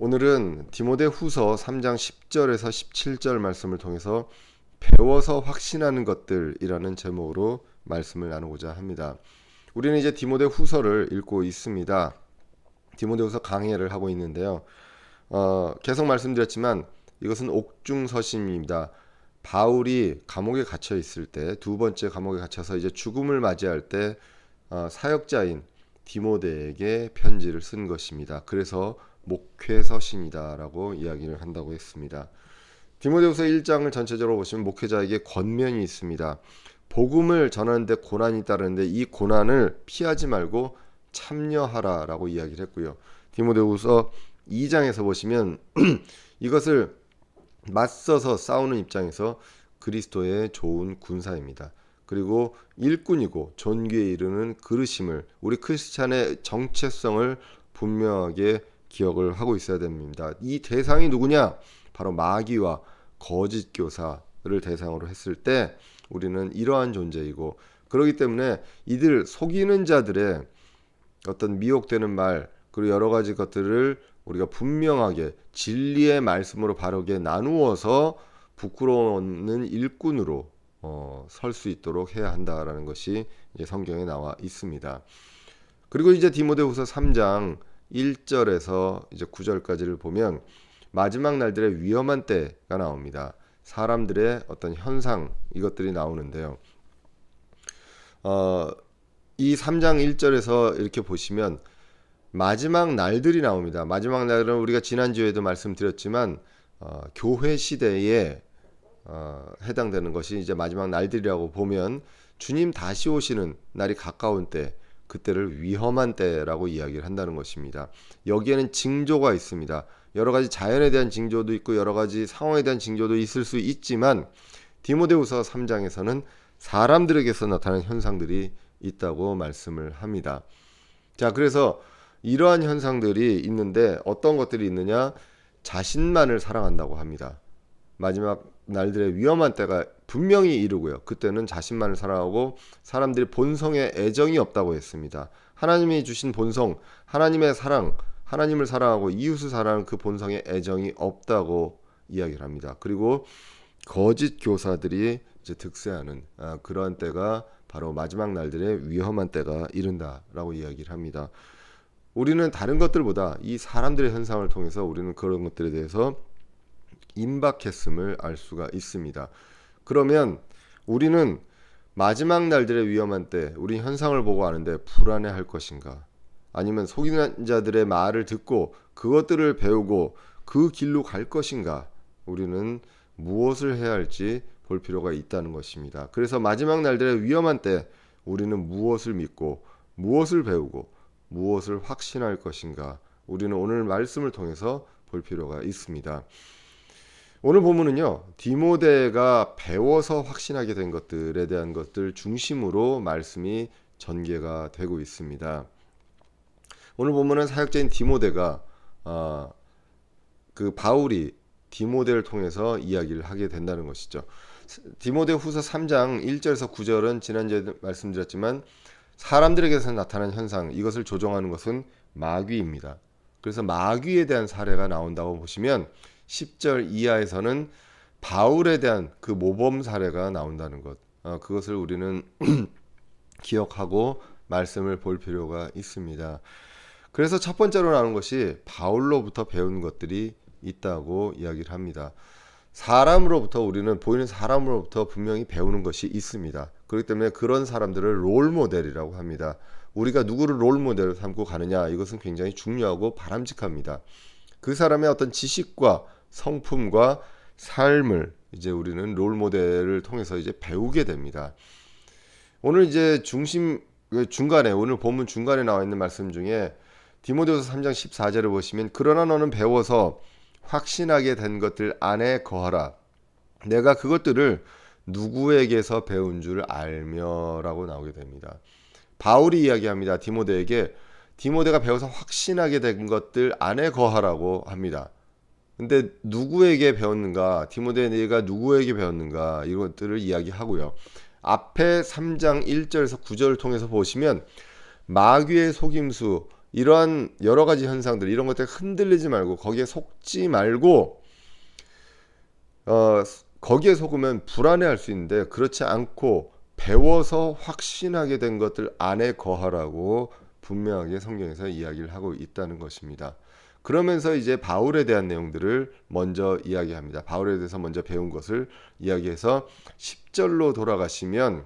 오늘은 디모데후서 3장 10절에서 17절 말씀을 통해서 배워서 확신하는 것들이라는 제목으로 말씀을 나누고자 합니다. 우리는 이제 디모데후서를 읽고 있습니다. 디모데후서 강해를 하고 있는데요. 계속 말씀드렸지만 이것은 옥중서신입니다. 바울이 감옥에 갇혀 있을 때, 두 번째 감옥에 갇혀서 이제 죽음을 맞이할 때 사역자인 디모데에게 편지를 쓴 것입니다. 그래서 목회서신이다라고 이야기를 한다고 했습니다. 디모데후서 1장을 전체적으로 보시면 목회자에게 권면이 있습니다. 복음을 전하는데 고난이 있다는데 이 고난을 피하지 말고 참여하라라고 이야기를 했고요. 디모데후서 2장에서 보시면 이것을 맞서서 싸우는 입장에서 그리스도의 좋은 군사입니다. 그리고 일꾼이고 존귀에 이르는 그르심을, 우리 크리스찬의 정체성을 분명하게 기억을 하고 있어야 됩니다. 이 대상이 누구냐? 바로 마귀와 거짓 교사를 대상으로 했을 때 우리는 이러한 존재이고, 그렇기 때문에 이들 속이는 자들의 어떤 미혹되는 말, 그리고 여러 가지 것들을 우리가 분명하게 진리의 말씀으로 바르게 나누어서 부끄러워하는 일꾼으로 설 수 있도록 해야 한다라는 것이 이제 성경에 나와 있습니다. 그리고 이제 디모데후서 3장 1절에서 이제 9절까지를 보면 마지막 날들의 위험한 때가 나옵니다. 사람들의 어떤 현상, 이것들이 나오는데요. 이 3장 1절에서 이렇게 보시면 마지막 날들이 나옵니다. 마지막 날은 우리가 지난주에도 말씀드렸지만 교회 시대에 해당되는 것이 이제 마지막 날들이라고 보면 주님 다시 오시는 날이 가까운 때, 그때를 위험한 때라고 이야기를 한다는 것입니다. 여기에는 징조가 있습니다. 여러 가지 자연에 대한 징조도 있고 여러 가지 상황에 대한 징조도 있을 수 있지만 디모데후서 3장에서는 사람들에게서 나타나는 현상들이 있다고 말씀을 합니다. 자, 그래서 이러한 현상들이 있는데 어떤 것들이 있느냐? 자신만을 사랑한다고 합니다. 마지막 날들의 위험한 때가 분명히 이르고요. 그때는 자신만을 사랑하고 사람들이 본성에 애정이 없다고 했습니다. 하나님이 주신 본성, 하나님의 사랑, 하나님을 사랑하고 이웃을 사랑하는 그 본성에 애정이 없다고 이야기를 합니다. 그리고 거짓 교사들이 이제 득세하는 그러한 때가 바로 마지막 날들의 위험한 때가 이른다라고 이야기를 합니다. 우리는 다른 것들보다 이 사람들의 현상을 통해서 우리는 그런 것들에 대해서 임박했음을 알 수가 있습니다. 그러면 우리는 마지막 날들의 위험한 때 우리 현상을 보고 아는데 불안해할 것인가? 아니면 속이는 자들의 말을 듣고 그것들을 배우고 그 길로 갈 것인가? 우리는 무엇을 해야 할지 볼 필요가 있다는 것입니다. 그래서 마지막 날들의 위험한 때 우리는 무엇을 믿고 무엇을 배우고 무엇을 확신할 것인가? 우리는 오늘 말씀을 통해서 볼 필요가 있습니다. 오늘 본문은요, 디모데가 배워서 확신하게 된 것들에 대한 것들 중심으로 말씀이 전개가 되고 있습니다. 오늘 본문은 사역자인 디모데가 그 바울이 디모데를 통해서 이야기를 하게 된다는 것이죠. 디모데후서 3장 1절에서 9절은 지난주에 말씀드렸지만 사람들에게서 나타난 현상, 이것을 조종하는 것은 마귀입니다. 그래서 마귀에 대한 사례가 나온다고 보시면 10절 이하에서는 바울에 대한 그 모범 사례가 나온다는 것, 그것을 우리는 기억하고 말씀을 볼 필요가 있습니다. 그래서 첫 번째로 나오는 것이 바울로부터 배운 것들이 있다고 이야기를 합니다. 사람으로부터, 우리는 보이는 사람으로부터 분명히 배우는 것이 있습니다. 그렇기 때문에 그런 사람들을 롤모델이라고 합니다. 우리가 누구를 롤모델로 삼고 가느냐, 이것은 굉장히 중요하고 바람직합니다. 그 사람의 어떤 지식과 성품과 삶을 이제 우리는 롤모델을 통해서 이제 배우게 됩니다. 오늘 이제 중간에, 오늘 본문 중간에 나와 있는 말씀 중에 디모데후서 3장 14절을 보시면 그러나 너는 배워서 확신하게 된 것들 안에 거하라. 내가 그것들을 누구에게서 배운 줄 알며 라고 나오게 됩니다. 바울이 이야기합니다. 디모데에게 디모데가 배워서 확신하게 된 것들 안에 거하라고 합니다. 근데 누구에게 배웠는가? 디모데가 누구에게 배웠는가? 이것들을 이야기하고요. 앞에 3장 1절에서 9절을 통해서 보시면 마귀의 속임수, 이러한 여러 가지 현상들, 이런 것들에 흔들리지 말고 거기에 속지 말고 거기에 속으면 불안해할 수 있는데 그렇지 않고 배워서 확신하게 된 것들 안에 거하라고 분명하게 성경에서 이야기를 하고 있다는 것입니다. 그러면서 이제 바울에 대한 내용들을 먼저 이야기합니다. 바울에 대해서 먼저 배운 것을 이야기해서 10절로 돌아가시면,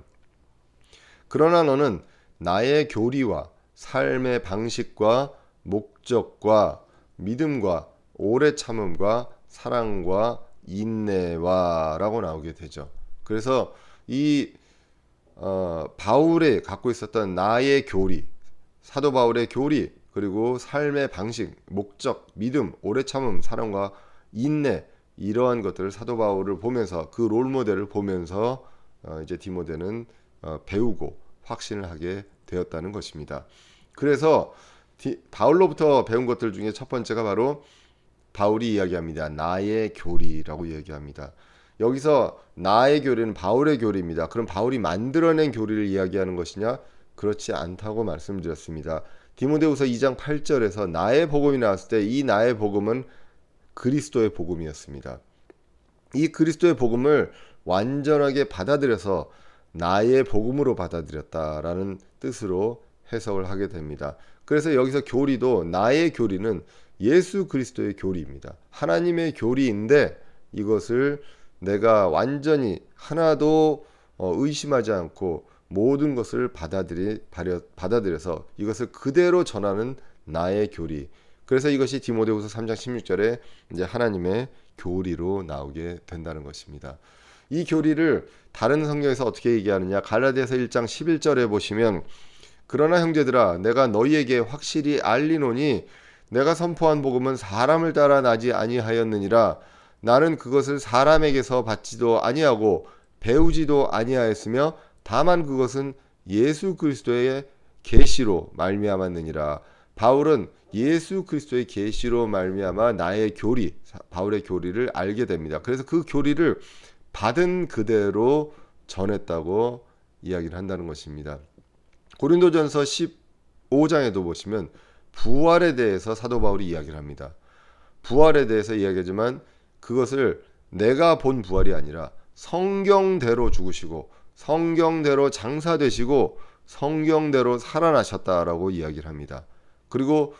그러나 너는 나의 교리와 삶의 방식과 목적과 믿음과 오래 참음과 사랑과 인내와 라고 나오게 되죠. 그래서 이 바울이 갖고 있었던 나의 교리, 사도 바울의 교리, 그리고 삶의 방식, 목적, 믿음, 오래 참음, 사랑과 인내, 이러한 것들을 사도 바울을 보면서, 그 롤모델을 보면서 이제 디모데는 배우고 확신을 하게 되었다는 것입니다. 그래서 바울로부터 배운 것들 중에 첫 번째가 바로 바울이 이야기합니다. 나의 교리라고 이야기합니다. 여기서 나의 교리는 바울의 교리입니다. 그럼 바울이 만들어낸 교리를 이야기하는 것이냐? 그렇지 않다고 말씀드렸습니다. 디모데후서 2장 8절에서 나의 복음이 나왔을 때 이 나의 복음은 그리스도의 복음이었습니다. 이 그리스도의 복음을 완전하게 받아들여서 나의 복음으로 받아들였다라는 뜻으로 해석을 하게 됩니다. 그래서 여기서 교리도, 나의 교리는 예수 그리스도의 교리입니다. 하나님의 교리인데 이것을 내가 완전히 하나도 의심하지 않고 모든 것을 받아들여서 이것을 그대로 전하는 나의 교리. 그래서 이것이 디모데후서 3장 16절에 이제 하나님의 교리로 나오게 된다는 것입니다. 이 교리를 다른 성경에서 어떻게 얘기하느냐? 갈라디아서 1장 11절에 보시면, 그러나 형제들아 내가 너희에게 확실히 알리노니 내가 선포한 복음은 사람을 따라 나지 아니하였느니라. 나는 그것을 사람에게서 받지도 아니하고 배우지도 아니하였으며 다만 그것은 예수 그리스도의 계시로 말미암았느니라. 바울은 예수 그리스도의 계시로 말미암아 나의 교리, 바울의 교리를 알게 됩니다. 그래서 그 교리를 받은 그대로 전했다고 이야기를 한다는 것입니다. 고린도전서 15장에도 보시면 부활에 대해서 사도 바울이 이야기를 합니다. 부활에 대해서 이야기하지만 그것을 내가 본 부활이 아니라 성경대로 죽으시고 성경대로 장사되시고 성경대로 살아나셨다라고 이야기를 합니다. 그리고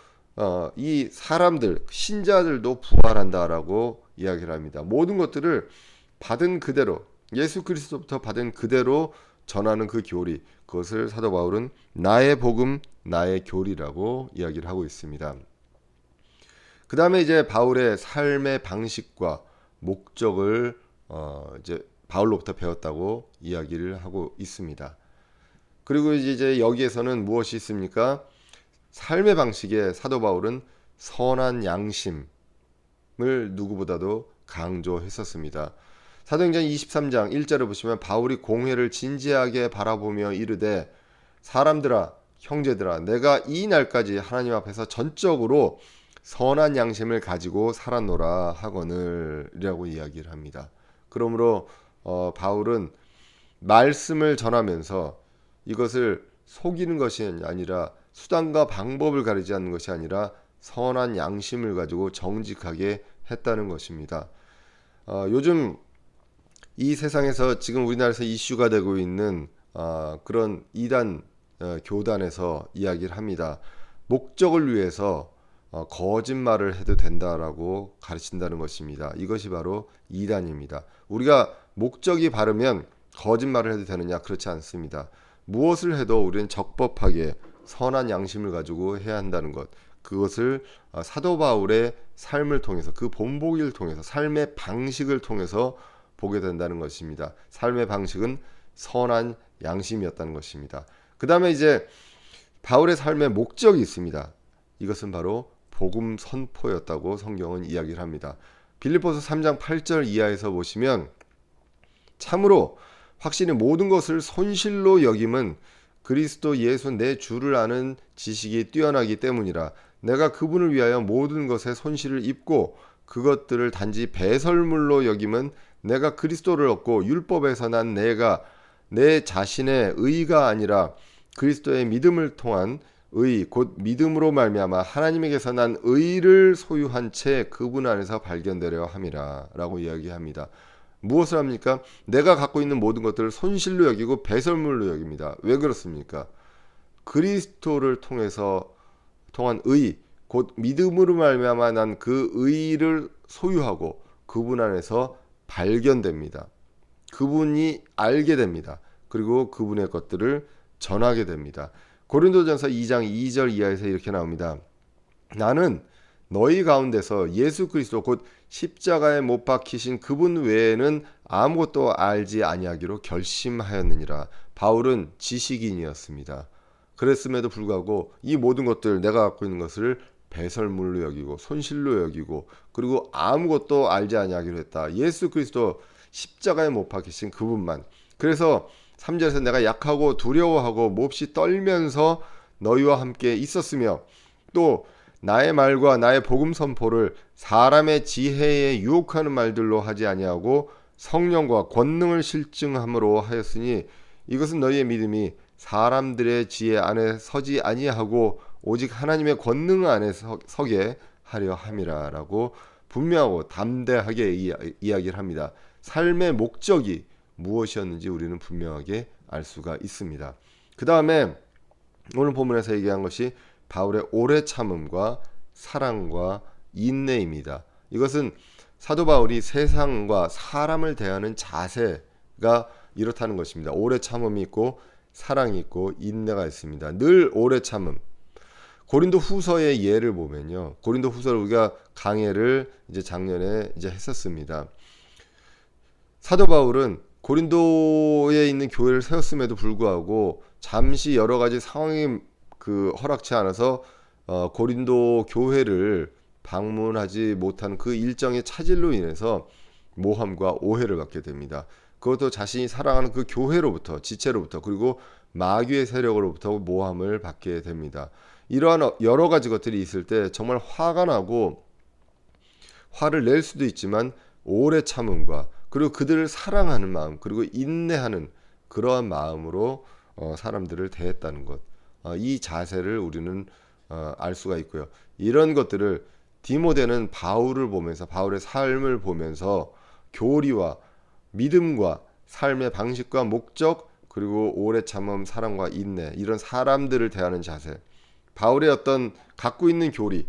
이 사람들, 신자들도 부활한다라고 이야기를 합니다. 모든 것들을 받은 그대로, 예수 그리스도부터 받은 그대로 전하는 그 교리, 그것을 사도 바울은 나의 복음, 나의 교리라고 이야기를 하고 있습니다. 그 다음에 이제 바울의 삶의 방식과 목적을 이제 바울로부터 배웠다고 이야기를 하고 있습니다. 그리고 이제 여기에서는 무엇이 있습니까? 삶의 방식에 사도 바울은 선한 양심을 누구보다도 강조했었습니다. 사도행전 23장 1절을 보시면 바울이 공회를 진지하게 바라보며 이르되 사람들아 형제들아 내가 이 날까지 하나님 앞에서 전적으로 선한 양심을 가지고 살았노라 하거늘 이라고 이야기를 합니다. 그러므로 바울은 말씀을 전하면서 이것을 속이는 것이 아니라 수단과 방법을 가리지 않는 것이 아니라 선한 양심을 가지고 정직하게 했다는 것입니다. 요즘 이 세상에서 지금 우리나라에서 이슈가 되고 있는 그런 이단 교단에서 이야기를 합니다. 목적을 위해서 거짓말을 해도 된다라고 가르친다는 것입니다. 이것이 바로 이단입니다. 우리가 목적이 바르면 거짓말을 해도 되느냐? 그렇지 않습니다. 무엇을 해도 우리는 적법하게 선한 양심을 가지고 해야 한다는 것, 그것을 사도 바울의 삶을 통해서, 그 본보기를 통해서, 삶의 방식을 통해서 보게 된다는 것입니다. 삶의 방식은 선한 양심이었다는 것입니다. 그 다음에 이제 바울의 삶의 목적이 있습니다. 이것은 바로 복음 선포였다고 성경은 이야기를 합니다. 빌립보서 3장 8절 이하에서 보시면 참으로 확실히 모든 것을 손실로 여김은 그리스도 예수 내 주를 아는 지식이 뛰어나기 때문이라. 내가 그분을 위하여 모든 것에 손실을 입고 그것들을 단지 배설물로 여김은 내가 그리스도를 얻고 율법에서 난 내가 내 자신의 의가 아니라 그리스도의 믿음을 통한 의 곧 믿음으로 말미암아 하나님에게서 난 의를 소유한 채 그분 안에서 발견되려 함이라라고 이야기합니다. 무엇을 합니까? 내가 갖고 있는 모든 것들을 손실로 여기고 배설물로 여깁니다. 왜 그렇습니까? 그리스도를 통한 의 곧 믿음으로 말미암아 난 그 의를 소유하고 그분 안에서 발견됩니다. 그분이 알게 됩니다. 그리고 그분의 것들을 전하게 됩니다. 고린도전서 2장 2절 이하에서 이렇게 나옵니다. 나는 너희 가운데서 예수 그리스도 곧 십자가에 못 박히신 그분 외에는 아무것도 알지 아니하기로 결심하였느니라. 바울은 지식인이었습니다. 그랬음에도 불구하고 이 모든 것들 내가 갖고 있는 것을 배설물로 여기고 손실로 여기고 그리고 아무것도 알지 아니하기로 했다. 예수 그리스도 십자가에 못 박히신 그분만. 그래서 3절에서 내가 약하고 두려워하고 몹시 떨면서 너희와 함께 있었으며 또 나의 말과 나의 복음 선포를 사람의 지혜에 유혹하는 말들로 하지 아니하고 성령과 권능을 실증함으로 하였으니 이것은 너희의 믿음이 사람들의 지혜 안에 서지 아니하고 오직 하나님의 권능 안에 서게 하려 함이라라고 분명하고 담대하게 이야기를 합니다. 삶의 목적이 무엇이었는지 우리는 분명하게 알 수가 있습니다. 그 다음에 오늘 본문에서 얘기한 것이 바울의 오래 참음과 사랑과 인내입니다. 이것은 사도 바울이 세상과 사람을 대하는 자세가 이렇다는 것입니다. 오래 참음이 있고 사랑이 있고 인내가 있습니다. 늘 오래 참음. 고린도 후서의 예를 보면요. 고린도 후서를 우리가 강해를 이제 작년에 이제 했었습니다. 사도 바울은 고린도에 있는 교회를 세웠음에도 불구하고 잠시 여러 가지 상황이 허락치 않아서 고린도 교회를 방문하지 못한 그 일정의 차질로 인해서 모함과 오해를 받게 됩니다. 그것도 자신이 사랑하는 그 교회로부터 지체로부터 그리고 마귀의 세력으로부터 모함을 받게 됩니다. 이러한 여러 가지 것들이 있을 때 정말 화가 나고 화를 낼 수도 있지만 오래 참음과 그리고 그들을 사랑하는 마음 그리고 인내하는 그러한 마음으로 사람들을 대했다는 것, 이 자세를 우리는 알 수가 있고요. 이런 것들을 디모데는 바울을 보면서 바울의 삶을 보면서 교리와 믿음과 삶의 방식과 목적 그리고 오래 참음 사랑과 인내 이런 사람들을 대하는 자세 바울의 어떤 갖고 있는 교리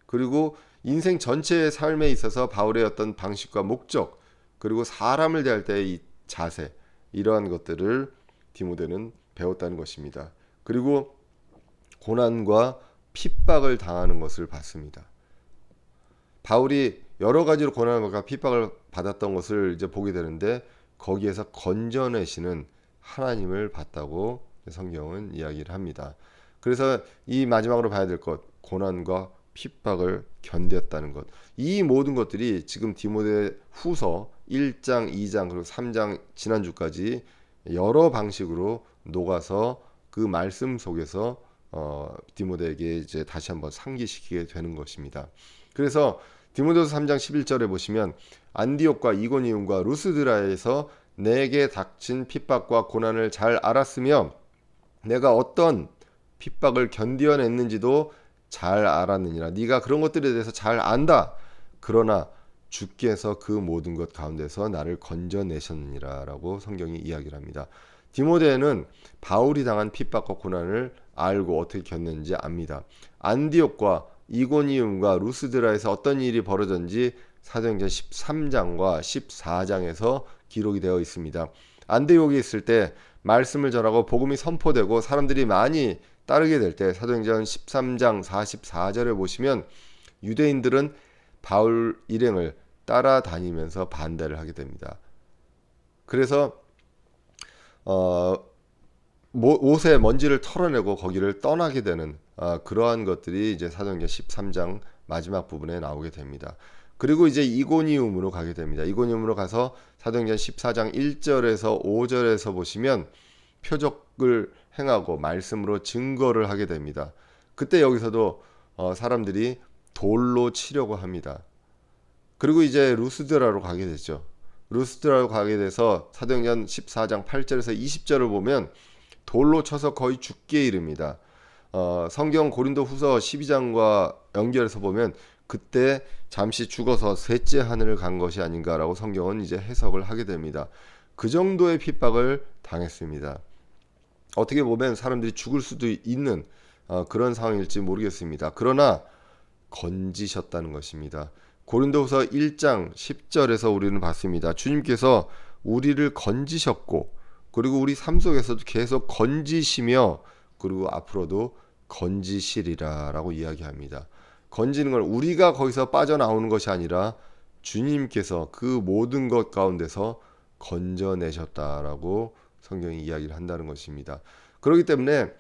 그리고 인생 전체의 삶에 있어서 바울의 어떤 방식과 목적 그리고 사람을 대할 때의 이 자세 이러한 것들을 디모데는 배웠다는 것입니다. 그리고 고난과 핍박을 당하는 것을 봤습니다. 바울이 여러 가지로 고난과 핍박을 받았던 것을 이제 보게 되는데 거기에서 건져내시는 하나님을 봤다고 성경은 이야기를 합니다. 그래서 이 마지막으로 봐야 될 것, 고난과 핍박을 견뎠다는 것. 이 모든 것들이 지금 디모데 후서 1장, 2장, 그리고 3장 지난주까지 여러 방식으로 녹아서 그 말씀 속에서 디모데에게 이제 다시 한번 상기시키게 되는 것입니다. 그래서 디모데서 3장 11절에 보시면 안디옥과 이고니움과 루스드라에서 내게 닥친 핍박과 고난을 잘 알았으며 내가 어떤 핍박을 견뎌냈는지도 잘 알았느니라. 네가 그런 것들에 대해서 잘 안다. 그러나 주께서 그 모든 것 가운데서 나를 건져내셨느니라 라고 성경이 이야기를 합니다. 디모데는 바울이 당한 핍박과 고난을 알고 어떻게 견뎠는지 압니다. 안디옥과 이고니움과 루스드라에서 어떤 일이 벌어졌는지 사도행전 13장과 14장에서 기록이 되어 있습니다. 안디옥에 있을 때 말씀을 전하고 복음이 선포되고 사람들이 많이 따르게 될 때 사도행전 13장 44절에 보시면 유대인들은 바울 일행을 따라다니면서 반대를 하게 됩니다. 그래서 옷에 먼지를 털어내고 거기를 떠나게 되는 그러한 것들이 이제 사도행전 13장 마지막 부분에 나오게 됩니다. 그리고 이제 이고니움으로 가게 됩니다. 이고니움으로 가서 사도행전 14장 1절에서 5절에서 보시면 표적을 행하고 말씀으로 증거를 하게 됩니다. 그때 여기서도 사람들이 돌로 치려고 합니다. 그리고 이제 루스드라로 가게 되죠. 루스드라로 가게 돼서 사도행전 14장 8절에서 20절을 보면 돌로 쳐서 거의 죽게 이릅니다. 성경 고린도후서 12장과 연결해서 보면 그때 잠시 죽어서 셋째 하늘을 간 것이 아닌가라고 성경은 이제 해석을 하게 됩니다. 그 정도의 핍박을 당했습니다. 어떻게 보면 사람들이 죽을 수도 있는 그런 상황일지 모르겠습니다. 그러나 건지셨다는 것입니다. 고린도후서 1장 10절에서 우리는 봤습니다. 주님께서 우리를 건지셨고 그리고 우리 삶 속에서도 계속 건지시며 그리고 앞으로도 건지시리라 라고 이야기합니다. 건지는 건 우리가 거기서 빠져나오는 것이 아니라 주님께서 그 모든 것 가운데서 건져내셨다라고 성경이 이야기를 한다는 것입니다. 그렇기 때문에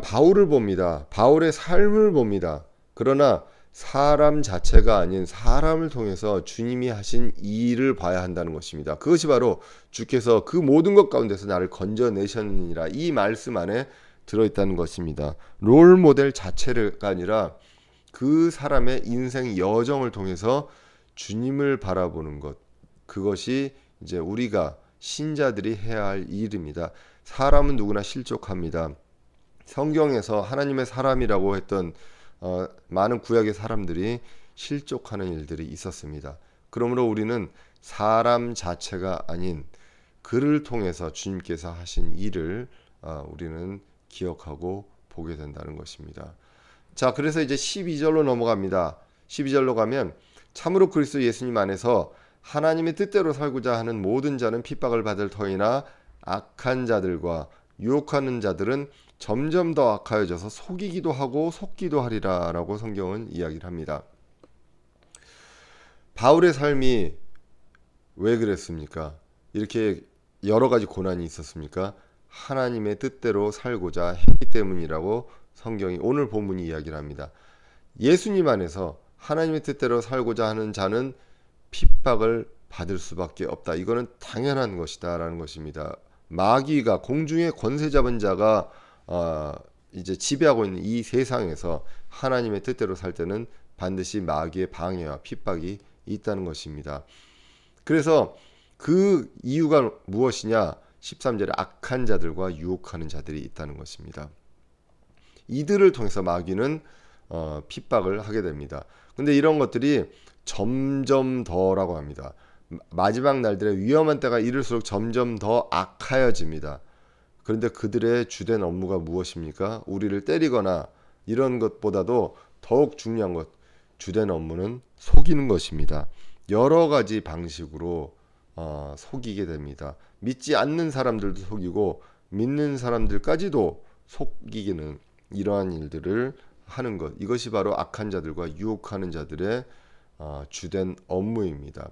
바울을 봅니다. 바울의 삶을 봅니다. 그러나 사람 자체가 아닌 사람을 통해서 주님이 하신 일을 봐야 한다는 것입니다. 그것이 바로 주께서 그 모든 것 가운데서 나를 건져내셨느니라 이 말씀 안에 들어있다는 것입니다. 롤 모델 자체가 아니라 그 사람의 인생 여정을 통해서 주님을 바라보는 것, 그것이 이제 우리가 신자들이 해야 할 일입니다. 사람은 누구나 실족합니다. 성경에서 하나님의 사람이라고 했던 많은 구약의 사람들이 실족하는 일들이 있었습니다. 그러므로 우리는 사람 자체가 아닌 그를 통해서 주님께서 하신 일을 우리는 기억하고 보게 된다는 것입니다. 자, 그래서 이제 12절로 넘어갑니다. 12절로 가면 참으로 그리스도 예수님 안에서 하나님의 뜻대로 살고자 하는 모든 자는 핍박을 받을 터이나 악한 자들과 유혹하는 자들은 점점 더 악하여져서 속이기도 하고 속기도 하리라 라고 성경은 이야기를 합니다. 바울의 삶이 왜 그랬습니까? 이렇게 여러 가지 고난이 있었습니까? 하나님의 뜻대로 살고자 했기 때문이라고 성경이 오늘 본문이 이야기를 합니다. 예수님 안에서 하나님의 뜻대로 살고자 하는 자는 핍박을 받을 수밖에 없다. 이거는 당연한 것이다 라는 것입니다. 마귀가 공중의 권세 잡은 자가 이제 지배하고 있는 이 세상에서 하나님의 뜻대로 살 때는 반드시 마귀의 방해와 핍박이 있다는 것입니다. 그래서 그 이유가 무엇이냐? 13절에 악한 자들과 유혹하는 자들이 있다는 것입니다. 이들을 통해서 마귀는 핍박을 하게 됩니다. 근데 이런 것들이 점점 더라고 합니다. 마지막 날들의 위험한 때가 이를수록 점점 더 악하여집니다. 그런데 그들의 주된 업무가 무엇입니까? 우리를 때리거나 이런 것보다도 더욱 중요한 것, 주된 업무는 속이는 것입니다. 여러 가지 방식으로 속이게 됩니다. 믿지 않는 사람들도 속이고 믿는 사람들까지도 속이기는 이러한 일들을 하는 것, 이것이 바로 악한 자들과 유혹하는 자들의 주된 업무입니다.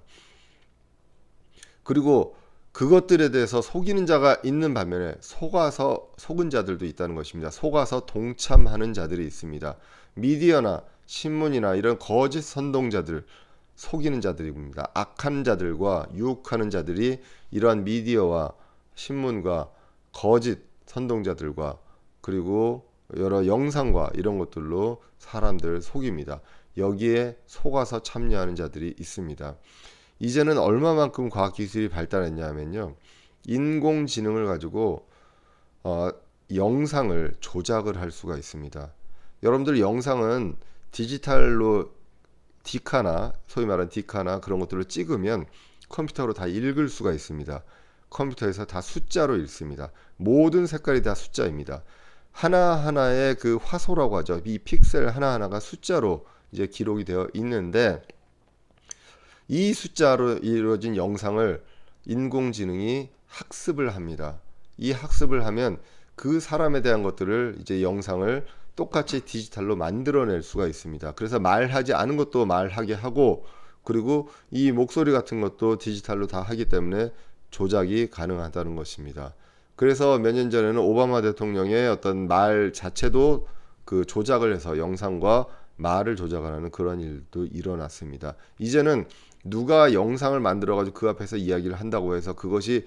그리고 그것들에 대해서 속이는 자가 있는 반면에 속아서 속은 자들도 있다는 것입니다. 속아서 동참하는 자들이 있습니다. 미디어나 신문이나 이런 거짓 선동자들, 속이는 자들입니다. 악한 자들과 유혹하는 자들이 이러한 미디어와 신문과 거짓 선동자들과 그리고 여러 영상과 이런 것들로 사람들을 속입니다. 여기에 속아서 참여하는 자들이 있습니다. 이제는 얼마만큼 과학기술이 발달했냐면요, 인공지능을 가지고 영상을 조작을 할 수가 있습니다. 여러분들 영상은 디지털로 디카나 소위 말하는 디카나 그런 것들을 찍으면 컴퓨터로 다 읽을 수가 있습니다. 컴퓨터에서 다 숫자로 읽습니다. 모든 색깔이 다 숫자입니다. 하나하나의 그 화소라고 하죠. 이 픽셀 하나하나가 숫자로 이제 기록이 되어 있는데 이 숫자로 이루어진 영상을 인공지능이 학습을 합니다. 이 학습을 하면 그 사람에 대한 것들을 이제 영상을 똑같이 디지털로 만들어낼 수가 있습니다. 그래서 말하지 않은 것도 말하게 하고 그리고 이 목소리 같은 것도 디지털로 다 하기 때문에 조작이 가능하다는 것입니다. 그래서 몇 년 전에는 오바마 대통령의 어떤 말 자체도 그 조작을 해서 영상과 말을 조작하는 그런 일도 일어났습니다. 이제는 누가 영상을 만들어가지고 그 앞에서 이야기를 한다고 해서 그것이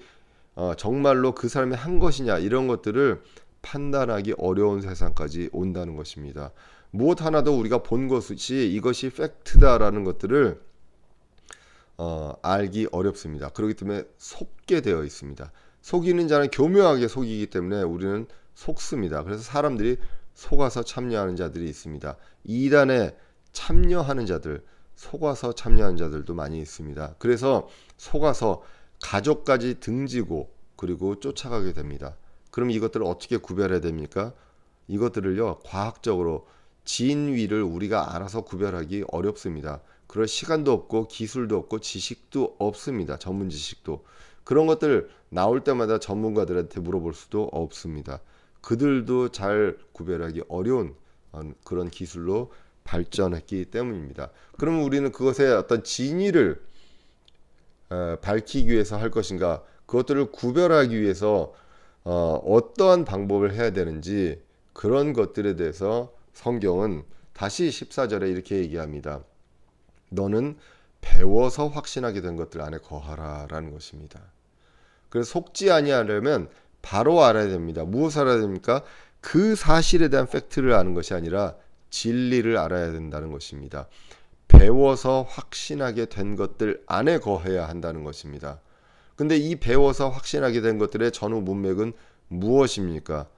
정말로 그 사람이 한 것이냐 이런 것들을 판단하기 어려운 세상까지 온다는 것입니다. 무엇 하나도 우리가 본 것이 이것이 팩트다라는 것들을 알기 어렵습니다. 그렇기 때문에 속게 되어 있습니다. 속이는 자는 교묘하게 속이기 때문에 우리는 속습니다. 그래서 사람들이 속아서 참여하는 자들이 있습니다. 이단에 참여하는 자들, 속아서 참여하는 자들도 많이 있습니다. 그래서 속아서 가족까지 등지고 그리고 쫓아가게 됩니다. 그럼 이것들을 어떻게 구별해야 됩니까? 이것들을요, 과학적으로 진위를 우리가 알아서 구별하기 어렵습니다. 그럴 시간도 없고 기술도 없고 지식도 없습니다. 전문 지식도. 그런 것들 나올 때마다 전문가들한테 물어볼 수도 없습니다. 그들도 잘 구별하기 어려운 그런 기술로 발전했기 때문입니다. 그러면 우리는 그것의 어떤 진위를 밝히기 위해서 할 것인가, 그것들을 구별하기 위해서 어떠한 방법을 해야 되는지, 그런 것들에 대해서 성경은 다시 14절에 이렇게 얘기합니다. 너는 배워서 확신하게 된 것들 안에 거하라 라는 것입니다. 그래서 속지 아니하려면 바로 알아야 됩니다. 무엇을 알아야 됩니까? 그 사실에 대한 팩트를 아는 것이 아니라 진리를 알아야 된다는 것입니다. 배워서 확신하게 된 것들 안에 거해야 한다는 것입니다. 근데 이 배워서 확신하게 된 것들의 전후 문맥은 무엇입니까?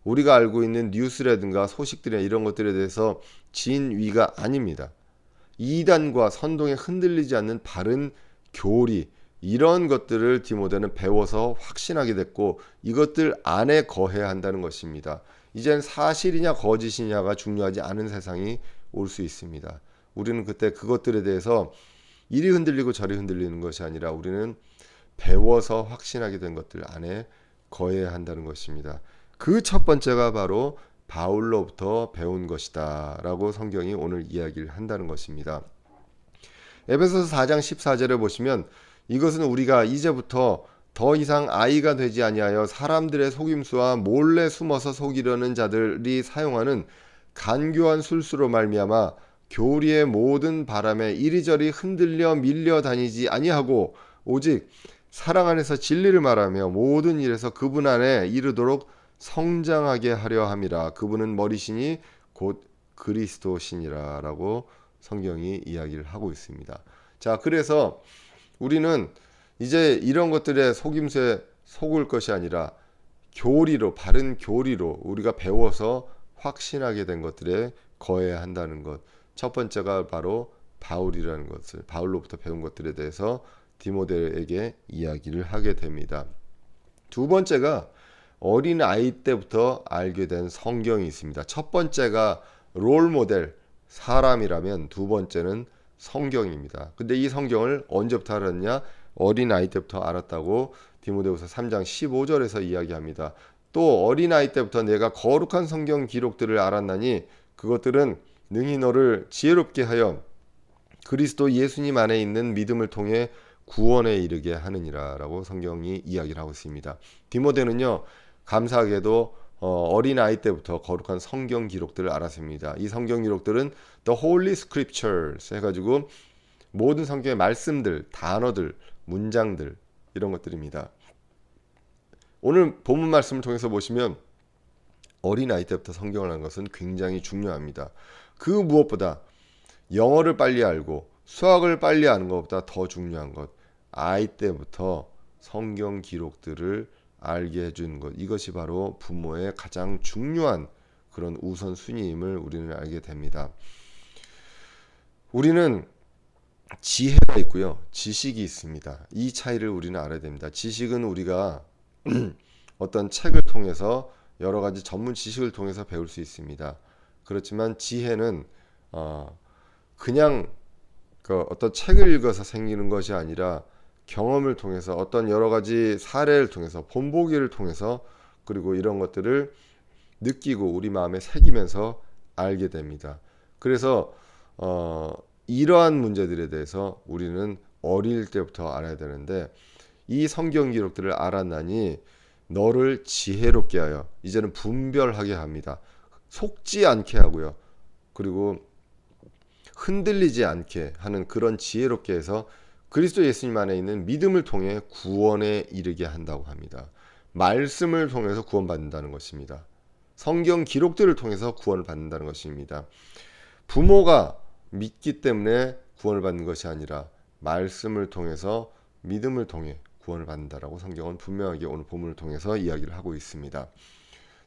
우리가 알고 있는 뉴스라든가 소식들이나 이런 것들에 대해서 진위가 아닙니다. 이단과 선동에 흔들리지 않는 바른 교리, 이런 것들을 디모데는 배워서 확신하게 됐고 이것들 안에 거해야 한다는 것입니다. 이젠 사실이냐 거짓이냐가 중요하지 않은 세상이 올 수 있습니다. 우리는 그때 그것들에 대해서 이리 흔들리고 저리 흔들리는 것이 아니라 우리는 배워서 확신하게 된 것들 안에 거해야 한다는 것입니다. 그 첫 번째가 바로 바울로부터 배운 것이다 라고 성경이 오늘 이야기를 한다는 것입니다. 에베소서 4장 14절에 보시면 이것은 우리가 이제부터 더 이상 아이가 되지 아니하여 사람들의 속임수와 몰래 숨어서 속이려는 자들이 사용하는 간교한 술수로 말미암아 교리의 모든 바람에 이리저리 흔들려 밀려 다니지 아니하고 오직 사랑 안에서 진리를 말하며 모든 일에서 그분 안에 이르도록 성장하게 하려 함이라. 그분은 머리시니 곧 그리스도시니라 라고 성경이 이야기를 하고 있습니다. 자, 그래서 우리는 이제 이런 것들의 속임수에 속을 것이 아니라 교리로, 바른 교리로 우리가 배워서 확신하게 된 것들에 거해야 한다는 것. 첫 번째가 바로 바울이라는 것을, 바울로부터 배운 것들에 대해서 디모데에게 이야기를 하게 됩니다. 두 번째가 어린 아이 때부터 알게 된 성경이 있습니다. 첫 번째가 롤 모델, 사람이라면 두 번째는 성경입니다. 근데 이 성경을 언제부터 알았냐? 어린 아이 때부터 알았다고 디모데후서 3장 15절에서 이야기합니다. 또 어린 아이 때부터 내가 거룩한 성경 기록들을 알았나니 그것들은 능히 너를 지혜롭게 하여 그리스도 예수님 안에 있는 믿음을 통해 구원에 이르게 하느니라 라고 성경이 이야기를 하고 있습니다. 디모데는요, 감사하게도 어린 아이 때부터 거룩한 성경 기록들을 알았습니다. 이 성경 기록들은 The Holy Scriptures 해가지고 모든 성경의 말씀들, 단어들, 문장들 이런 것들입니다. 오늘 본문 말씀을 통해서 보시면 어린 아이 때부터 성경을 하는 것은 굉장히 중요합니다. 그 무엇보다 영어를 빨리 알고 수학을 빨리 아는 것보다 더 중요한 것, 아이 때부터 성경 기록들을 알게 해주는 것, 이것이 바로 부모의 가장 중요한 그런 우선순위임을 우리는 알게 됩니다. 우리는 지혜가 있고요, 지식이 있습니다. 이 차이를 우리는 알아야 됩니다. 지식은 우리가 어떤 책을 통해서 여러 가지 전문 지식을 통해서 배울 수 있습니다. 그렇지만 지혜는 그냥 어떤 책을 읽어서 생기는 것이 아니라 경험을 통해서 어떤 여러 가지 사례를 통해서 본보기를 통해서 그리고 이런 것들을 느끼고 우리 마음에 새기면서 알게 됩니다. 그래서 이러한 문제들에 대해서 우리는 어릴 때부터 알아야 되는데 이 성경 기록들을 알았나니 너를 지혜롭게 하여 이제는 분별하게 합니다. 속지 않게 하고요. 그리고 흔들리지 않게 하는 그런 지혜롭게 해서 그리스도 예수님 안에 있는 믿음을 통해 구원에 이르게 한다고 합니다. 말씀을 통해서 구원받는다는 것입니다. 성경 기록들을 통해서 구원을 받는다는 것입니다. 부모가 믿기 때문에 구원을 받는 것이 아니라 말씀을 통해서 믿음을 통해 구원을 받는다라고 성경은 분명하게 오늘 본문을 통해서 이야기를 하고 있습니다.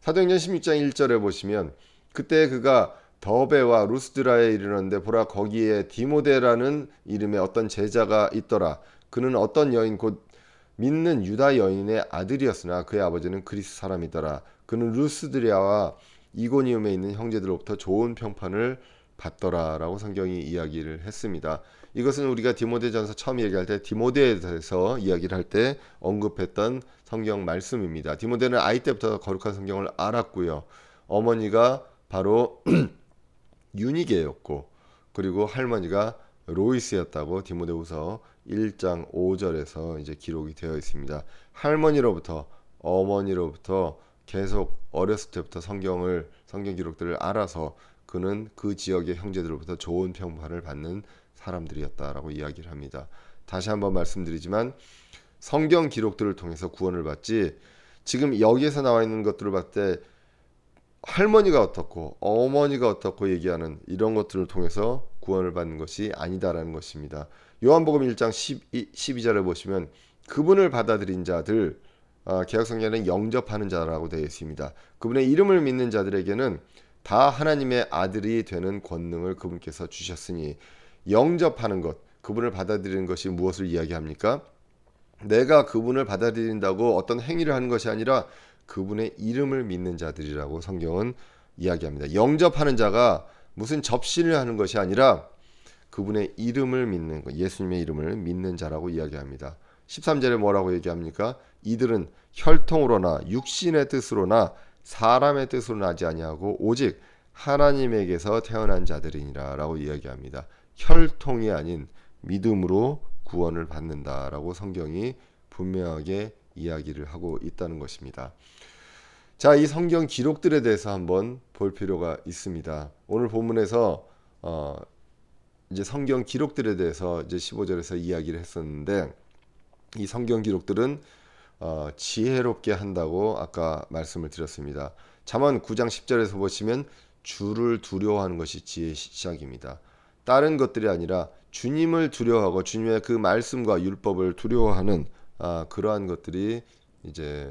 사도행전 16장 1절에 보시면 그때 그가 더베와 루스드라에 이르렀는데 보라 거기에 디모데라는 이름의 어떤 제자가 있더라. 그는 어떤 여인 곧 믿는 유다 여인의 아들이었으나 그의 아버지는 그리스 사람이더라. 그는 루스드라와 이고니움에 있는 형제들로부터 좋은 평판을 받더라라고 성경이 이야기를 했습니다. 이것은 우리가 디모데전서 처음 얘기할 때 디모데에 대해서 이야기를 할 때 언급했던 성경 말씀입니다. 디모데는 아이 때부터 거룩한 성경을 알았고요. 어머니가 바로 유니게였고 그리고 할머니가 로이스였다고 디모데후서 1장 5절에서 이제 기록이 되어 있습니다. 할머니로부터 어머니로부터 계속 어렸을 때부터 성경 기록들을 알아서 그는 그 지역의 형제들로부터 좋은 평판을 받는 사람들이었다라고 이야기를 합니다. 다시 한번 말씀드리지만 성경 기록들을 통해서 구원을 받지 지금 여기에서 나와 있는 것들을 봤을 때 할머니가 어떻고 어머니가 어떻고 얘기하는 이런 것들을 통해서 구원을 받는 것이 아니다라는 것입니다. 요한복음 1장 12절에 보시면 그분을 받아들인 자들 개역성경에는 영접하는 자라고 되어 있습니다. 그분의 이름을 믿는 자들에게는 다 하나님의 아들이 되는 권능을 그분께서 주셨으니 영접하는 것, 그분을 받아들이는 것이 무엇을 이야기합니까? 내가 그분을 받아들인다고 어떤 행위를 하는 것이 아니라 그분의 이름을 믿는 자들이라고 성경은 이야기합니다. 영접하는 자가 무슨 접신을 하는 것이 아니라 그분의 이름을 믿는 것, 예수님의 이름을 믿는 자라고 이야기합니다. 13절에 뭐라고 얘기합니까? 이들은 혈통으로나 육신의 뜻으로나 사람의 뜻으로 나지 아니하고 오직 하나님에게서 태어난 자들이니라 라고 이야기합니다. 혈통이 아닌 믿음으로 구원을 받는다라고 성경이 분명하게 이야기를 하고 있다는 것입니다. 자, 이 성경 기록들에 대해서 한번 볼 필요가 있습니다. 오늘 본문에서 이제 성경 기록들에 대해서 이제 15절에서 이야기를 했었는데 이 성경 기록들은 지혜롭게 한다고 아까 말씀을 드렸습니다. 잠언 9장 10절에서 보시면 주를 두려워하는 것이 지혜의 시작입니다. 다른 것들이 아니라 주님을 두려워하고 주님의 그 말씀과 율법을 두려워하는 그러한 것들이 이제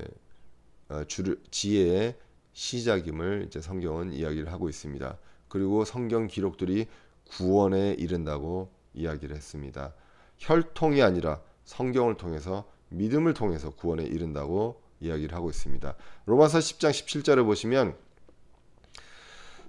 지혜의 시작임을 이제 성경은 이야기를 하고 있습니다. 그리고 성경 기록들이 구원에 이른다고 이야기를 했습니다. 혈통이 아니라 성경을 통해서 믿음을 통해서 구원에 이른다고 이야기를 하고 있습니다. 로마서 10장 17절에 보시면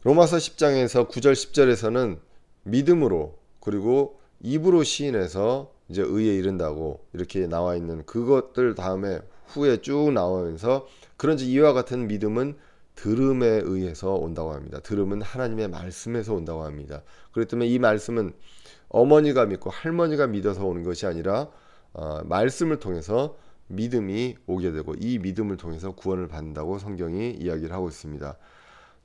로마서 10장에서 9절 10절에서는 믿음으로 그리고 입으로 시인해서 이제 의에 이른다고 이렇게 나와 있는 그것들 다음에 후에 쭉 나오면서 그런지 이와 같은 믿음은 들음에 의해서 온다고 합니다. 들음은 하나님의 말씀에서 온다고 합니다. 그렇기 때문에 이 말씀은 어머니가 믿고 할머니가 믿어서 오는 것이 아니라 말씀을 통해서 믿음이 오게 되고 이 믿음을 통해서 구원을 받는다고 성경이 이야기를 하고 있습니다.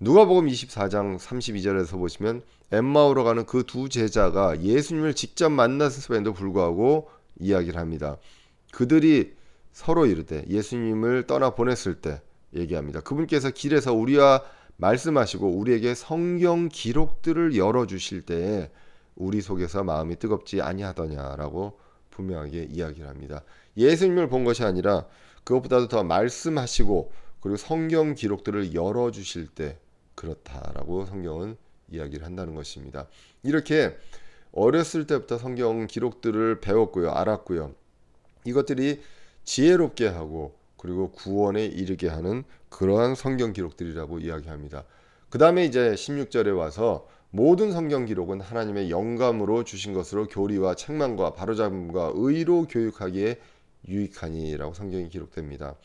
누가복음 24장 32절에서 보시면 엠마오로 가는 그 두 제자가 예수님을 직접 만났음에도 불구하고 이야기를 합니다. 그들이 서로 이르되 예수님을 떠나 보냈을 때 얘기합니다. 그분께서 길에서 우리와 말씀하시고 우리에게 성경 기록들을 열어주실 때에 우리 속에서 마음이 뜨겁지 아니하더냐라고 분명하게 이야기를 합니다. 예수님을 본 것이 아니라 그것보다도 더 말씀하시고 그리고 성경 기록들을 열어주실 때 그렇다라고 성경은 이야기를 한다는 것입니다. 이렇게 어렸을 때부터 성경 기록들을 배웠고요. 알았고요. 이것들이 지혜롭게 하고 그리고 구원에 이르게 하는 그러한 성경 기록들이라고 이야기합니다. 그 다음에 이제 16절에 와서 모든 성경 기록은 하나님의 영감으로 주신 것으로 교리와 책망과 바로잡음과 의로 교육하기에 유익하니라고 성경이 기록됩니다.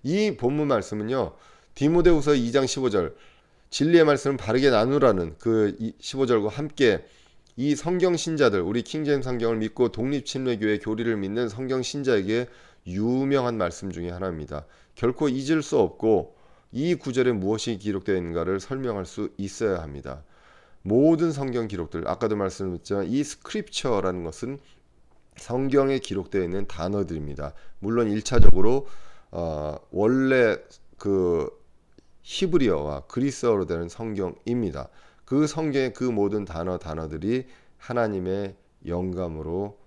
이 본문 말씀은요. 디모데후서 2장 15절 진리의 말씀을 바르게 나누라는 그 15절과 함께 이 성경 신자들 우리 킹제임스 성경을 믿고 독립침례교회 교리를 믿는 성경 신자에게 유명한 말씀 중에 하나입니다. 결코 잊을 수 없고 이 구절에 무엇이 기록되어 있는가를 설명할 수 있어야 합니다. 모든 성경 기록들 아까도 말씀드렸지만 이 스크립처라는 것은 성경에 기록되어 있는 단어들입니다. 물론 1차적으로 원래 그 히브리어와 그리스어로 되는 성경입니다. 그 성경의 그 모든 단어들이 하나님의 영감으로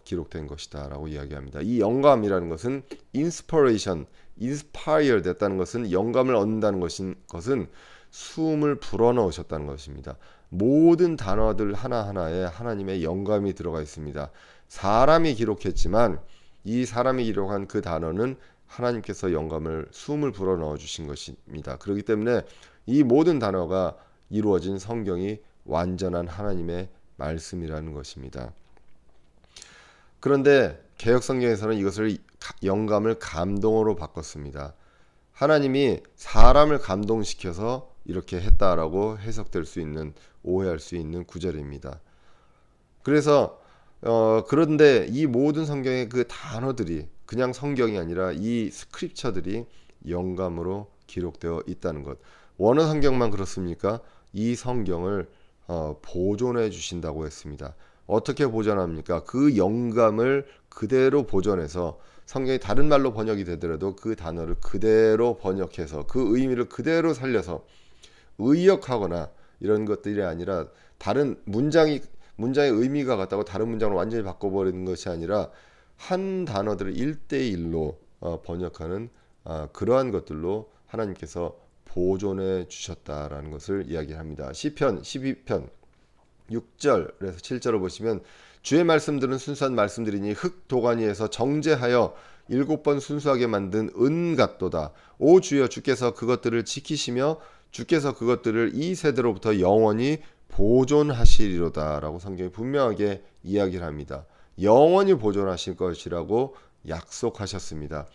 기록된 것이다 라고 이야기합니다. 이 영감이라는 것은 inspiration, inspire 됐다는 것은 영감을 얻는다는 것은 숨을 불어넣으셨다는 것입니다. 모든 단어들 하나하나에 하나님의 영감이 들어가 있습니다. 사람이 기록했지만 이 사람이 기록한 그 단어는 하나님께서 영감을 숨을 불어넣어 주신 것입니다. 그렇기 때문에 이 모든 단어가 이루어진 성경이 완전한 하나님의 말씀이라는 것입니다. 그런데 개역성경에서는 이것을 영감을 감동으로 바꿨습니다. 하나님이 사람을 감동시켜서 이렇게 했다라고 해석될 수 있는, 오해할 수 있는 구절입니다. 그래서 그런데 이 모든 성경의 그 단어들이 그냥 성경이 아니라 이 스크립처들이 영감으로 기록되어 있다는 것. 원어 성경만 그렇습니까? 이 성경을 보존해 주신다고 했습니다. 어떻게 보존합니까? 그 영감을 그대로 보존해서 성경이 다른 말로 번역이 되더라도 그 단어를 그대로 번역해서 그 의미를 그대로 살려서 의역하거나 이런 것들이 아니라 다른 문장의 의미가 같다고 다른 문장을 완전히 바꿔버리는 것이 아니라 한 단어들을 1대1로 번역하는 그러한 것들로 하나님께서 보존해 주셨다라는 것을 이야기합니다. 시편 12편 6절에서 7절을 보시면 주의 말씀들은 순수한 말씀들이니 흙 도가니에서 정제하여 7번 순수하게 만든 은 같도다. 오 주여, 주께서 그것들을 지키시며 주께서 그것들을 이 세대로부터 영원히 보존하시리로다 라고 성경이 분명하게 이야기를 합니다. 영원히 보존하실 것이라고 약속하셨습니다.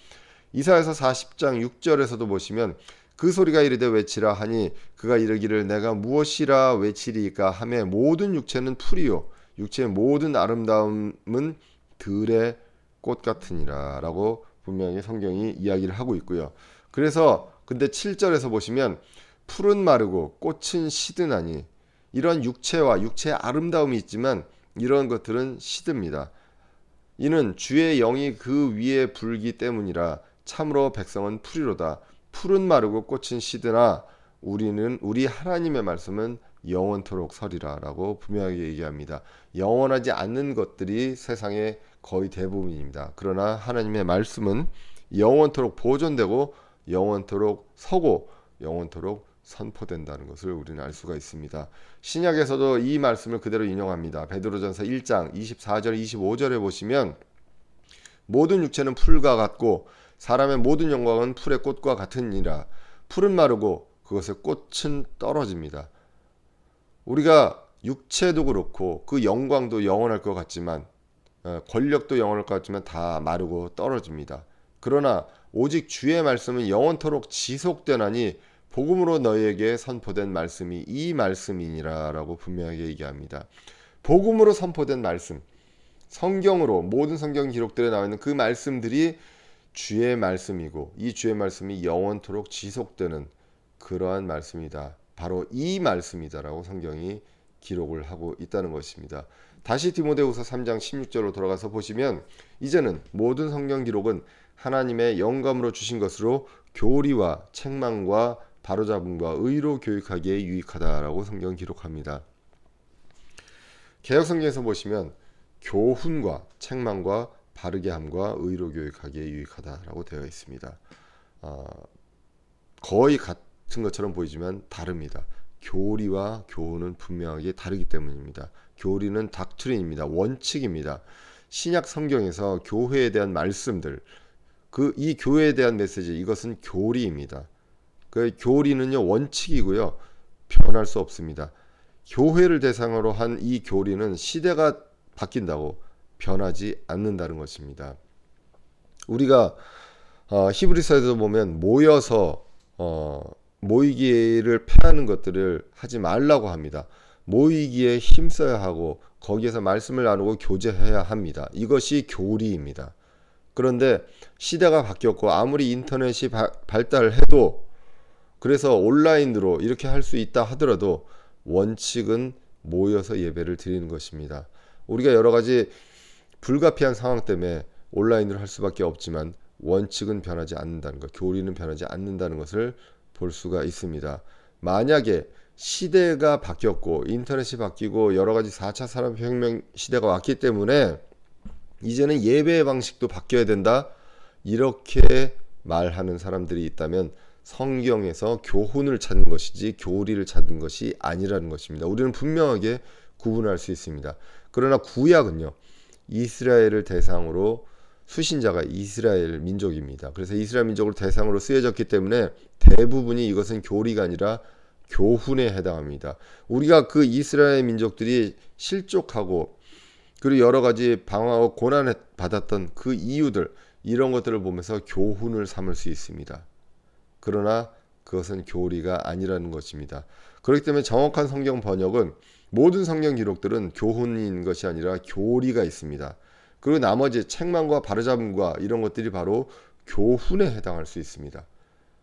이사야서 40장 6절에서도 보시면 그 소리가 이르되 외치라 하니 그가 이르기를 내가 무엇이라 외치리이까 하매 모든 육체는 풀이요 육체의 모든 아름다움은 들의 꽃 같으니라 라고 분명히 성경이 이야기를 하고 있고요. 그래서 근데 7절에서 보시면 풀은 마르고 꽃은 시드나니, 이런 육체와 육체의 아름다움이 있지만 이런 것들은 시듭니다. 이는 주의 영이 그 위에 불기 때문이라. 참으로 백성은 풀이로다. 풀은 마르고 꽃은 시드나 우리 하나님의 말씀은 영원토록 서리라 라고 분명하게 얘기합니다. 영원하지 않는 것들이 세상의 거의 대부분입니다. 그러나 하나님의 말씀은 영원토록 보존되고 영원토록 서고 영원토록 선포된다는 것을 우리는 알 수가 있습니다. 신약에서도 이 말씀을 그대로 인용합니다. 베드로전서 1장 24절 25절에 보시면 모든 육체는 풀과 같고 사람의 모든 영광은 풀의 꽃과 같으니라. 풀은 마르고 그것의 꽃은 떨어집니다. 우리가 육체도 그렇고 그 영광도 영원할 것 같지만 권력도 영원할 것 같지만 다 마르고 떨어집니다. 그러나 오직 주의 말씀은 영원토록 지속되나니 복음으로 너희에게 선포된 말씀이 이 말씀이니라 라고 분명하게 얘기합니다. 복음으로 선포된 말씀, 성경으로 모든 성경 기록들에 나와 있는 그 말씀들이 주의 말씀이고 이 주의 말씀이 영원토록 지속되는 그러한 말씀이다. 바로 이 말씀이다라고 성경이 기록을 하고 있다는 것입니다. 다시 디모데후서 3장 16절로 돌아가서 보시면 이제는 모든 성경 기록은 하나님의 영감으로 주신 것으로 교리와 책망과 바로잡음과 의로 교육하기에 유익하다라고 성경 기록합니다. 개역성경에서 보시면 교훈과 책망과 바르게 함과 의로 교육하기에 유익하다라고 되어 있습니다. 거의 같은 것처럼 보이지만 다릅니다. 교리와 교훈은 분명하게 다르기 때문입니다. 교리는 닥트린입니다. 원칙입니다. 신약 성경에서 교회에 대한 말씀들, 이 교회에 대한 메시지, 이것은 교리입니다. 그 교리는요 원칙이고요 변할 수 없습니다. 교회를 대상으로 한 이 교리는 시대가 바뀐다고 변하지 않는다는 것입니다. 우리가 히브리서에도 보면 모여서 모이기를 패하는 것들을 하지 말라고 합니다. 모이기에 힘써야 하고 거기에서 말씀을 나누고 교제해야 합니다. 이것이 교리입니다. 그런데 시대가 바뀌었고 아무리 인터넷이 발달해도 그래서 온라인으로 이렇게 할 수 있다 하더라도 원칙은 모여서 예배를 드리는 것입니다. 우리가 여러 가지 불가피한 상황 때문에 온라인으로 할 수밖에 없지만 원칙은 변하지 않는다는 것, 교리는 변하지 않는다는 것을 볼 수가 있습니다. 만약에 시대가 바뀌었고 인터넷이 바뀌고 여러 가지 4차 산업혁명 시대가 왔기 때문에 이제는 예배의 방식도 바뀌어야 된다. 이렇게 말하는 사람들이 있다면 성경에서 교훈을 찾는 것이지 교리를 찾는 것이 아니라는 것입니다. 우리는 분명하게 구분할 수 있습니다. 그러나 구약은요, 이스라엘을 대상으로 수신자가 이스라엘 민족입니다. 그래서 이스라엘 민족을 대상으로 쓰여졌기 때문에 대부분이 이것은 교리가 아니라 교훈에 해당합니다. 우리가 그 이스라엘 민족들이 실족하고 그리고 여러 가지 방황하고 고난을 받았던 그 이유들, 이런 것들을 보면서 교훈을 삼을 수 있습니다. 그러나 그것은 교리가 아니라는 것입니다. 그렇기 때문에 정확한 성경 번역은, 모든 성경 기록들은 교훈인 것이 아니라 교리가 있습니다. 그리고 나머지 책망과 바로잡음과 이런 것들이 바로 교훈에 해당할 수 있습니다.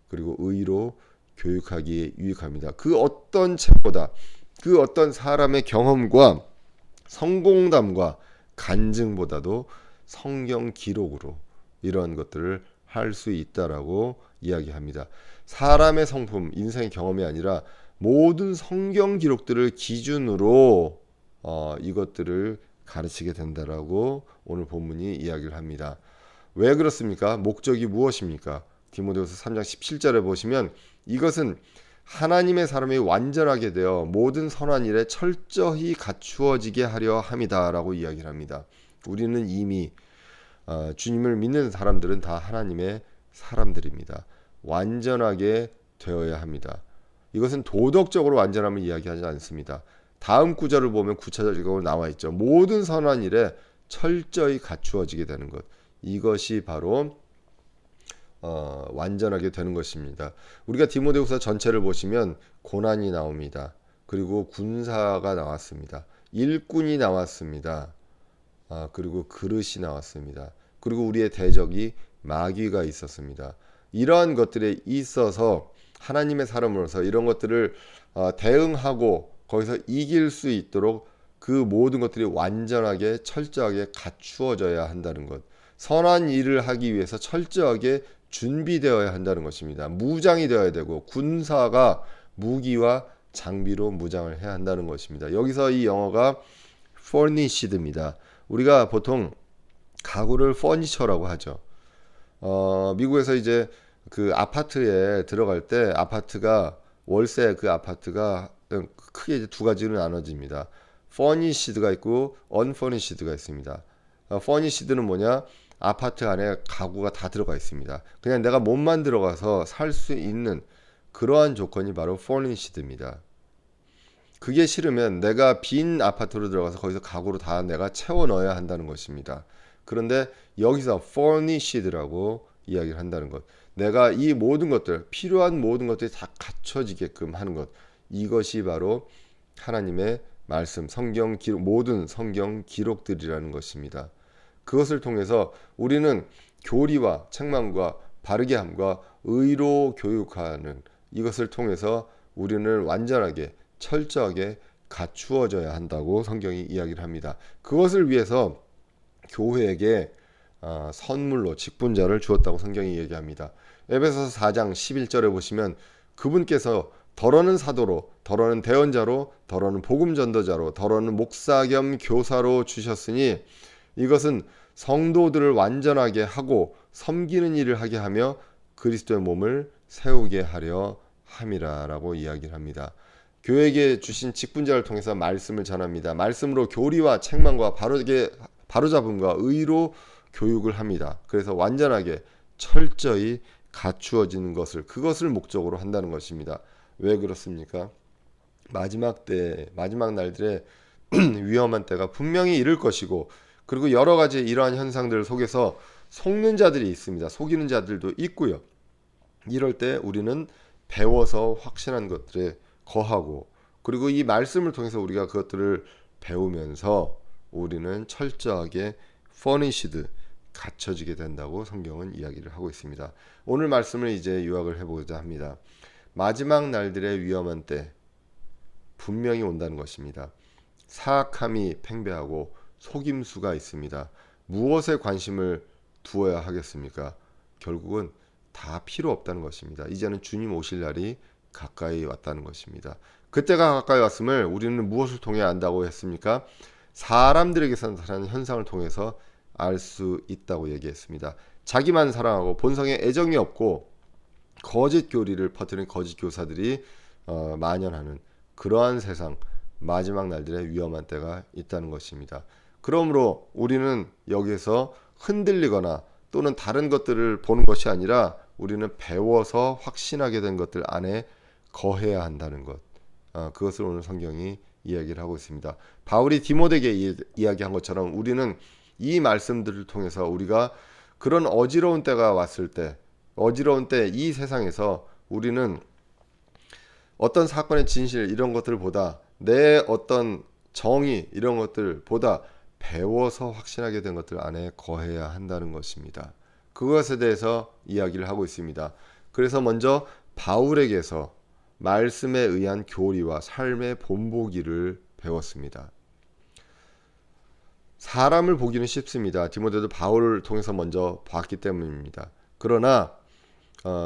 그리고 의로 교육하기에 유익합니다. 그 어떤 책보다, 그 어떤 사람의 경험과 성공담과 간증보다도 성경 기록으로 이런 것들을 할 수 있다라고 이야기합니다. 사람의 성품, 인생의 경험이 아니라 모든 성경 기록들을 기준으로 이것들을 가르치게 된다라고 오늘 본문이 이야기를 합니다. 왜 그렇습니까? 목적이 무엇입니까? 디모데후서 3장 17절에 보시면 이것은 하나님의 사람이 완전하게 되어 모든 선한 일에 철저히 갖추어지게 하려 함이다라고 이야기를 합니다. 우리는 이미 주님을 믿는 사람들은 다 하나님의 사람들입니다. 완전하게 되어야 합니다. 이것은 도덕적으로 완전함을 이야기하지 않습니다. 다음 구절을 보면 구체적으로 나와 있죠. 모든 선한 일에 철저히 갖추어지게 되는 것. 이것이 바로 완전하게 되는 것입니다. 우리가 디모데후서 전체를 보시면 고난이 나옵니다. 그리고 군사가 나왔습니다. 일꾼이 나왔습니다. 그리고 그릇이 나왔습니다. 그리고 우리의 대적이 마귀가 있었습니다. 이러한 것들에 있어서 하나님의 사람으로서 이런 것들을 대응하고 거기서 이길 수 있도록 그 모든 것들이 완전하게 철저하게 갖추어져야 한다는 것. 선한 일을 하기 위해서 철저하게 준비되어야 한다는 것입니다. 무장이 되어야 되고 군사가 무기와 장비로 무장을 해야 한다는 것입니다. 여기서 이 영어가 furnished입니다. 우리가 보통 가구를 furniture라고 하죠. 미국에서 이제 그 아파트에 들어갈 때 아파트가 월세, 그 아파트가 크게 이제 두 가지로 나눠집니다. furnished가 있고 unfurnished가 있습니다. furnished는 뭐냐? 아파트 안에 가구가 다 들어가 있습니다. 그냥 내가 몸만 들어가서 살 수 있는 그러한 조건이 바로 furnished입니다. 그게 싫으면 내가 빈 아파트로 들어가서 거기서 가구로 다 내가 채워 넣어야 한다는 것입니다. 그런데 여기서 furnished라고 이야기를 한다는 것, 내가 이 모든 것들, 필요한 모든 것들이 다 갖춰지게끔 하는 것, 이것이 바로 하나님의 말씀, 성경 기록, 모든 성경 기록들이라는 것입니다. 그것을 통해서 우리는 교리와 책망과 바르게 함과 의로 교육하는 이것을 통해서 우리는 완전하게 철저하게 갖추어져야 한다고 성경이 이야기를 합니다. 그것을 위해서 교회에게 선물로 직분자를 주었다고 성경이 얘기합니다. 에베소서 4장 11절에 보시면 그분께서 더러는 사도로, 더러는 대언자로, 더러는 복음 전도자로, 더러는 목사 겸 교사로 주셨으니 이것은 성도들을 완전하게 하고 섬기는 일을 하게 하며 그리스도의 몸을 세우게 하려 함이라라고 이야기를 합니다. 교회에게 주신 직분자를 통해서 말씀을 전합니다. 말씀으로 교리와 책망과 바로잡음과 의로 교육을 합니다. 그래서 완전하게 철저히 갖추어지는 것을, 그것을 목적으로 한다는 것입니다. 왜 그렇습니까? 마지막 날들에 위험한 때가 분명히 이를 것이고, 그리고 여러 가지 이러한 현상들 속에서 속는 자들이 있습니다. 속이는 자들도 있고요. 이럴 때 우리는 배워서 확신한 것들에 거하고, 그리고 이 말씀을 통해서 우리가 그것들을 배우면서 우리는 철저하게 furnished, 갖춰지게 된다고 성경은 이야기를 하고 있습니다. 오늘 말씀을 이제 요약을 해보고자 합니다. 마지막 날들의 위험한 때 분명히 온다는 것입니다. 사악함이 팽배하고 속임수가 있습니다. 무엇에 관심을 두어야 하겠습니까? 결국은 다 필요 없다는 것입니다. 이제는 주님 오실 날이 가까이 왔다는 것입니다. 그때가 가까이 왔음을 우리는 무엇을 통해 안다고 했습니까? 사람들에게서 나타나는 현상을 통해서 알 수 있다고 얘기했습니다. 자기만 사랑하고 본성에 애정이 없고 거짓 교리를 퍼뜨리는 거짓 교사들이 만연하는 그러한 세상, 마지막 날들의 위험한 때가 있다는 것입니다. 그러므로 우리는 여기에서 흔들리거나 또는 다른 것들을 보는 것이 아니라 우리는 배워서 확신하게 된 것들 안에 거해야 한다는 것, 그것을 오늘 성경이 이야기를 하고 있습니다. 바울이 디모데에게 이야기한 것처럼 우리는 이 말씀들을 통해서 우리가 그런 어지러운 때가 왔을 때, 어지러운 때 이 세상에서 우리는 어떤 사건의 진실 이런 것들보다 내 어떤 정의 이런 것들보다 배워서 확신하게 된 것들 안에 거해야 한다는 것입니다. 그것에 대해서 이야기를 하고 있습니다. 그래서 먼저 바울에게서 말씀에 의한 교리와 삶의 본보기를 배웠습니다. 사람을 보기는 쉽습니다. 디모데도 바울을 통해서 먼저 봤기 때문입니다. 그러나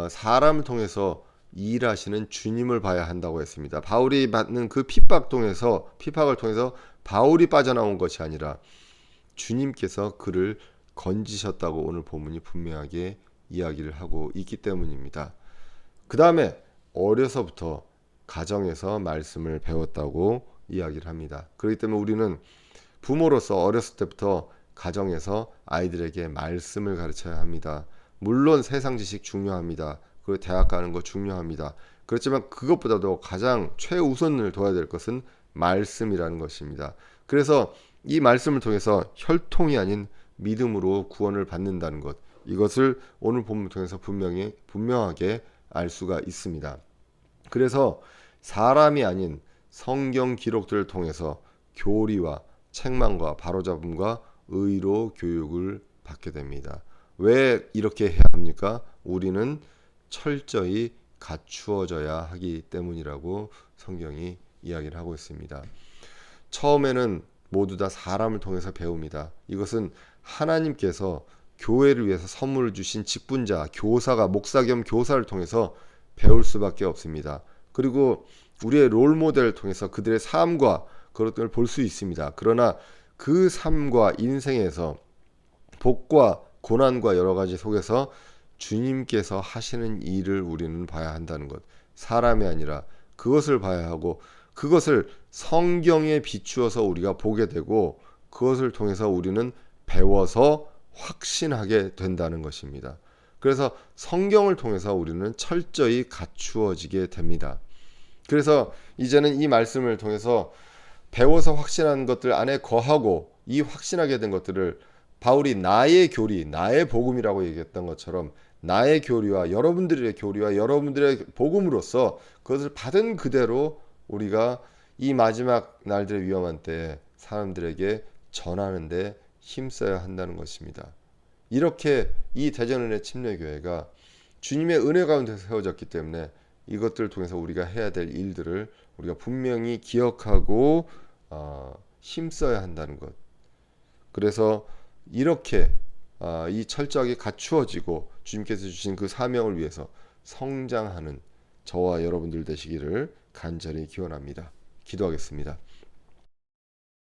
사람을 통해서 일하시는 주님을 봐야 한다고 했습니다. 바울이 받는 그 핍박을 통해서 바울이 빠져나온 것이 아니라 주님께서 그를 건지셨다고 오늘 본문이 분명하게 이야기를 하고 있기 때문입니다. 그 다음에 어려서부터 가정에서 말씀을 배웠다고 이야기를 합니다. 그렇기 때문에 우리는 부모로서 어렸을 때부터 가정에서 아이들에게 말씀을 가르쳐야 합니다. 물론 세상 지식 중요합니다. 그리고 대학 가는 거 중요합니다. 그렇지만 그것보다도 가장 최우선을 둬야 될 것은 말씀이라는 것입니다. 그래서 이 말씀을 통해서 혈통이 아닌 믿음으로 구원을 받는다는 것, 이것을 오늘 본문을 통해서 분명하게 알 수가 있습니다. 그래서 사람이 아닌 성경 기록들을 통해서 교리와 책망과 바로잡음과 의로 교육을 받게 됩니다. 왜 이렇게 해야 합니까? 우리는 철저히 갖추어져야 하기 때문이라고 성경이 이야기를 하고 있습니다. 처음에는 모두 다 사람을 통해서 배웁니다. 이것은 하나님께서 교회를 위해서 선물을 주신 직분자, 교사가 목사 겸 교사를 통해서 배울 수밖에 없습니다. 그리고 우리의 롤모델을 통해서 그들의 삶과 그것들을 볼 수 있습니다. 그러나 그 삶과 인생에서 복과 고난과 여러 가지 속에서 주님께서 하시는 일을 우리는 봐야 한다는 것, 사람이 아니라 그것을 봐야 하고 그것을 성경에 비추어서 우리가 보게 되고 그것을 통해서 우리는 배워서 확신하게 된다는 것입니다. 그래서 성경을 통해서 우리는 철저히 갖추어지게 됩니다. 그래서 이제는 이 말씀을 통해서 배워서 확신한 것들 안에 거하고 이 확신하게 된 것들을 바울이 나의 교리, 나의 복음이라고 얘기했던 것처럼 나의 교리와 여러분들의 교리와 여러분들의 복음으로써 그것을 받은 그대로 우리가 이 마지막 날들의 위험한 때에 사람들에게 전하는데 힘써야 한다는 것입니다. 이렇게 이 대전은혜 침례교회가 주님의 은혜 가운데 세워졌기 때문에 이것들을 통해서 우리가 해야 될 일들을 우리가 분명히 기억하고 힘써야 한다는 것. 그래서 이렇게 이 철저하게 갖추어지고 주님께서 주신 그 사명을 위해서 성장하는 저와 여러분들 되시기를 간절히 기원합니다. 기도하겠습니다.